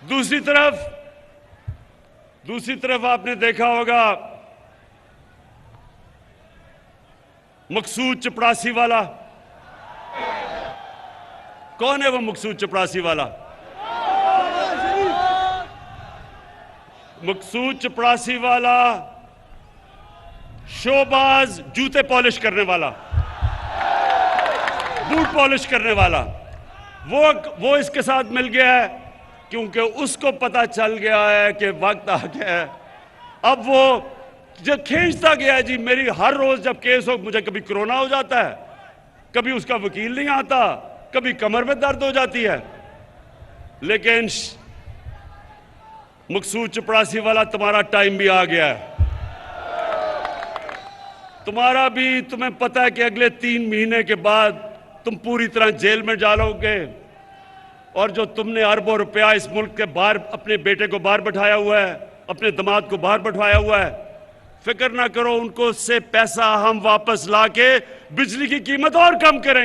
दूसरी तरफ आपने देखा होगा मकसूद चपड़ासी वाला। कौन है वो मकसूद चपड़ासी वाला? मकसूद चपड़ासी वाला शोबाज जूते पॉलिश करने वाला, बूट पॉलिश करने वाला, वो इसके साथ मिल गया है क्योंकि उसको पता चल गया है कि वक्त आ गया है। अब वो जो खींचता गया है जी, मेरी हर रोज जब केस हो मुझे कभी कोरोना हो जाता है, कभी उसका वकील नहीं आता, कभी कमर में दर्द हो जाती है। लेकिन मकसूद चपड़ासी वाला तुम्हारा टाइम भी आ गया है। तुम्हारा भी, तुम्हें पता है कि अगले 3 महीने के बाद तुम पूरी तरह जेल में डालोगे। और जो तुमने अरबों रुपया इस मुल्क के बाहर अपने बेटे को बाहर बैठाया हुआ है, अपने दामाद को बाहर बैठाया हुआ है, फिक्र ना करो, उनको से पैसा हम वापस लाके बिजली की कीमत और कम करेंगे।